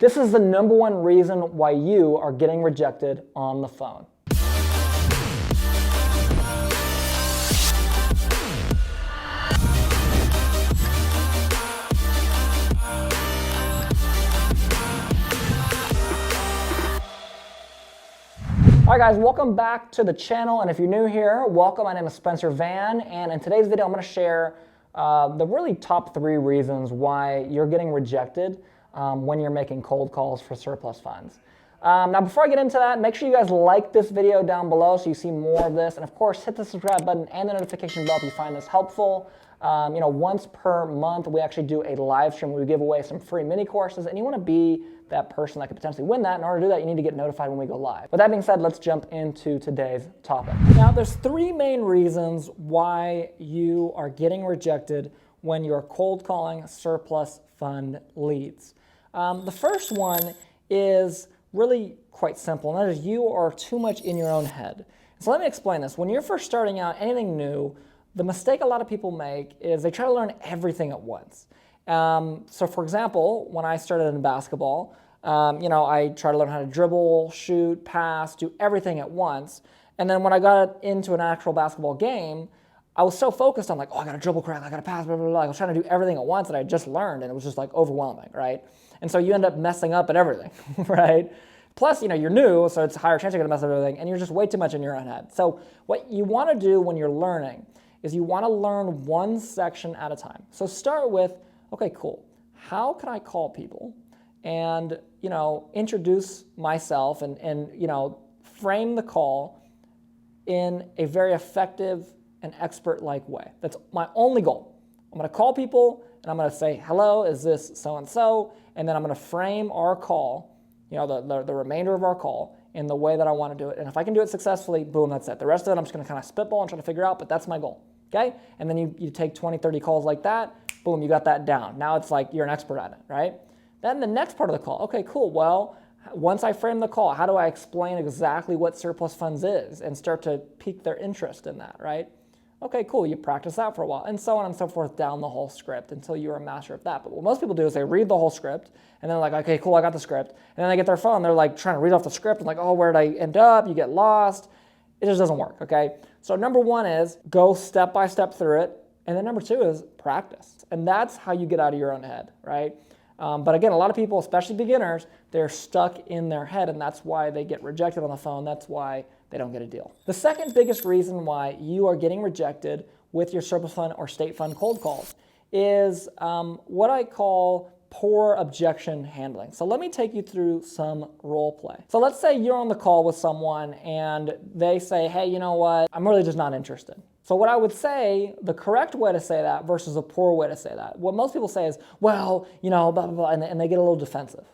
This is the #1 reason why you are getting rejected on the phone. All right guys, welcome back to the channel, and if you're new here, welcome. My name is Spencer Van, and in today's video I'm going to share the really top 3 reasons why you're getting rejected when you're making cold calls for surplus funds. Now before I get into that, make sure you guys like this video down below so you see more of this, and of course hit the subscribe button and the notification bell if you find this helpful. Once per month we actually do a live stream where we give away some free mini courses, and you want to be that person that could potentially win that. In order to do that, you need to get notified when we go live. With that being said, let's jump into today's topic. Now, there's 3 main reasons why you are getting rejected when you're cold calling surplus fund leads. The first one is really quite simple, and that is you are too much in your own head. So let me explain this. When you're first starting out anything new, the mistake a lot of people make is they try to learn everything at once. So for example, when I started in basketball, I tried to learn how to dribble, shoot, pass, do everything at once. And then when I got into an actual basketball game, I was so focused on like, oh, I got to dribble correct, I got to pass, blah, blah, blah. I was trying to do everything at once that I just learned, and it was just like overwhelming, right? And so you end up messing up at everything, right? Plus, you're new, so it's a higher chance you're going to mess up everything, and you're just way too much in your own head. So what you want to do when you're learning is you want to learn one section at a time. So start with, okay, cool. How can I call people and, introduce myself and frame the call in a very effective and expert-like way? That's my only goal. I'm going to call people and I'm going to say, hello, is this so-and-so? And then I'm going to frame our call, the remainder of our call in the way that I want to do it. And if I can do it successfully, boom, that's it. The rest of it I'm just going to kind of spitball and try to figure out, but that's my goal. Okay? And then you take 20, 30 calls like that, boom, you got that down. Now it's like you're an expert at it, right? Then the next part of the call, okay, cool, well, once I frame the call, how do I explain exactly what surplus funds is and start to pique their interest in that, right? Okay, cool, you practice that for a while, and so on and so forth down the whole script until you're a master of that. But what most people do is they read the whole script, and then like, okay, cool, I got the script. And then they get their phone, they're like trying to read off the script, and like, oh, where did I end up? You get lost. It just doesn't work, okay? So #1 is go step by step through it. And then #2 is practice. And that's how you get out of your own head, right? But again, a lot of people, especially beginners, they're stuck in their head, and that's why they get rejected on the phone. That's why they don't get a deal. The second biggest reason why you are getting rejected with your surplus fund or state fund cold calls is what I call poor objection handling. So let me take you through some role play. So let's say you're on the call with someone and they say, hey, you know what, I'm really just not interested. So what I would say, the correct way to say that versus a poor way to say that, what most people say is, well, blah, blah, blah, and they get a little defensive.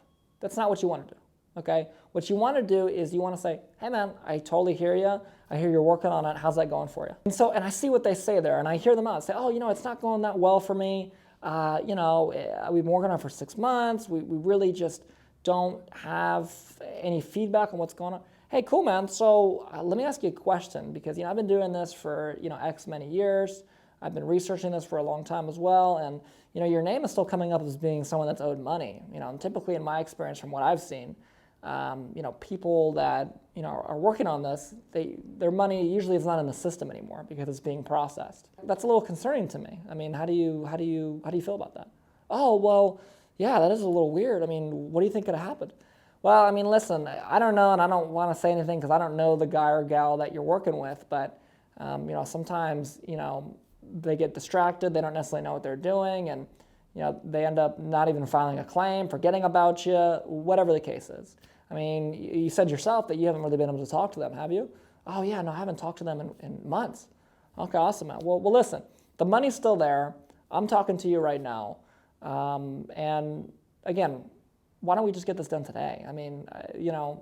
That's not what you want to do, okay? What you want to do is you want to say, hey man, I totally hear you. I hear you're working on it. How's that going for you? And I see what they say there, and I hear them out and say, oh, it's not going that well for me. We've been working on it for 6 months. We really just don't have any feedback on what's going on. Hey, cool, man. So let me ask you a question, because I've been doing this for X many years. I've been researching this for a long time as well, and your name is still coming up as being someone that's owed money. And typically, in my experience, from what I've seen, people that are working on this, their money usually is not in the system anymore because it's being processed. That's a little concerning to me. I mean, how do you feel about that? Oh, well, yeah, that is a little weird. I mean, what do you think could have happened? Well, I mean, listen, I don't know, and I don't want to say anything because I don't know the guy or gal that you're working with, but sometimes they get distracted, they don't necessarily know what they're doing, and they end up not even filing a claim, forgetting about you, whatever the case is. I mean, you said yourself that you haven't really been able to talk to them, have you? Oh yeah, no, I haven't talked to them in months. Okay, awesome, man. Well, listen, the money's still there. I'm talking to you right now, and again, why don't we just get this done today? I mean,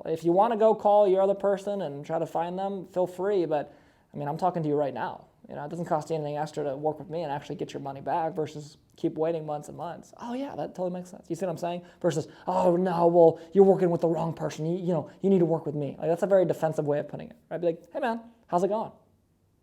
if you want to go call your other person and try to find them, feel free, but I mean, I'm talking to you right now. It doesn't cost you anything extra to work with me and actually get your money back versus keep waiting months and months. Oh yeah, that totally makes sense. You see what I'm saying? Versus, oh no, well, you're working with the wrong person. You need to work with me. Like, that's a very defensive way of putting it, right? Be like, hey man, how's it going?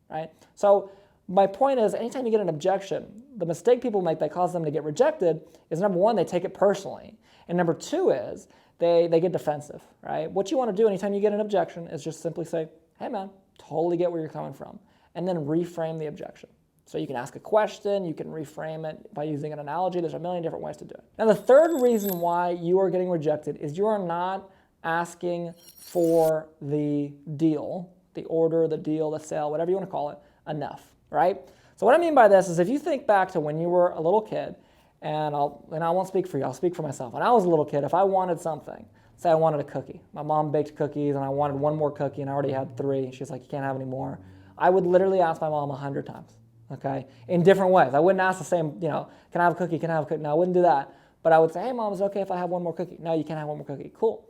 Right? So My point is, anytime you get an objection, the mistake people make that causes them to get rejected is, number one, they take it personally. And number two is they get defensive, right? What you want to do anytime you get an objection is just simply say, hey man, totally get where you're coming from. And then reframe the objection. So you can ask a question, you can reframe it by using an analogy. There's a million different ways to do it. Now the third reason why you are getting rejected is you are not asking for the deal, the order, the deal, the sale, whatever you want to call it, enough, right? So what I mean by this is if you think back to when you were a little kid, and I won't speak for you, I'll speak for myself. When I was a little kid, if I wanted something, say I wanted a cookie. My mom baked cookies and I wanted one more cookie and I already had 3. She's like, you can't have any more. I would literally ask my mom 100 times, okay? In different ways. I wouldn't ask the same, can I have a cookie, can I have a cookie? No, I wouldn't do that. But I would say, hey mom, is it okay if I have one more cookie? No, you can't have one more cookie. Cool.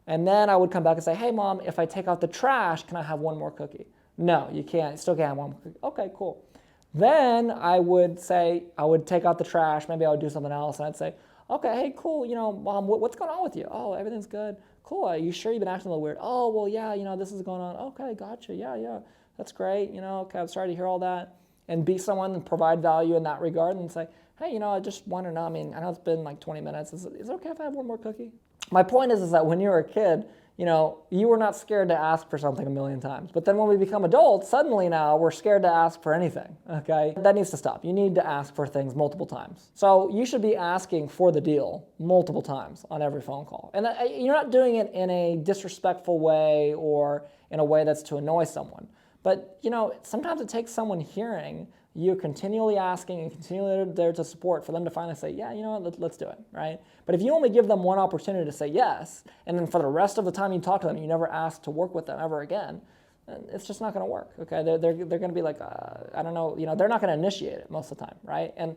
And then I would come back and say, hey mom, if I take out the trash, can I have one more cookie? No, you can't. You still can't have one more cookie. Okay, cool. Then I would say, I would take out the trash, maybe I would do something else, and I'd say, okay, hey, cool, mom, what's going on with you? Oh, everything's good. Cool, are you sure you've been acting a little weird? Oh, well, yeah, this is going on. Okay, gotcha, yeah, that's great, okay, I'm sorry to hear all that. And be someone and provide value in that regard and say, hey, I just want to know, I know it's been like 20 minutes. Is it okay if I have one more cookie? My point is that when you were a kid, you were not scared to ask for something a million times. But then when we become adults, suddenly now we're scared to ask for anything, okay? That needs to stop. You need to ask for things multiple times. So you should be asking for the deal multiple times on every phone call. And you're not doing it in a disrespectful way or in a way that's to annoy someone. But, sometimes it takes someone hearing you continually asking and continually there to support for them to finally say, yeah, let's do it, right? But if you only give them one opportunity to say yes, and then for the rest of the time you talk to them, you never ask to work with them ever again, it's just not going to work, okay? They're going to be like, I don't know, they're not going to initiate it most of the time, right? And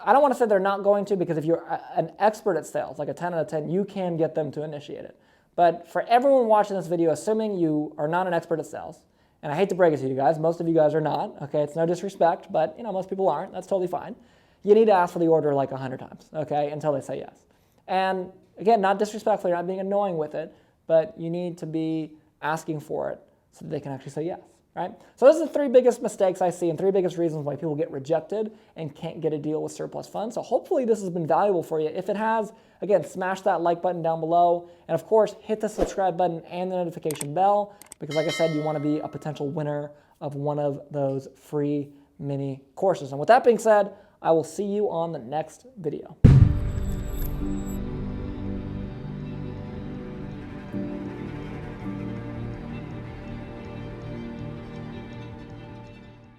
I don't want to say they're not going to, because if you're an expert at sales, like a 10 out of 10, you can get them to initiate it. But for everyone watching this video, assuming you are not an expert at sales, and I hate to break it to you guys, most of you guys are not, okay? It's no disrespect, but most people aren't. That's totally fine. You need to ask for the order like 100 times, okay, until they say yes. And again, not disrespectfully, you're not being annoying with it, but you need to be asking for it so that they can actually say yes, right? So those are the 3 biggest mistakes I see and 3 biggest reasons why people get rejected and can't get a deal with surplus funds. So hopefully this has been valuable for you. If it has, again, smash that like button down below. And of course, hit the subscribe button and the notification bell, because like I said, you want to be a potential winner of one of those free mini courses. And with that being said, I will see you on the next video.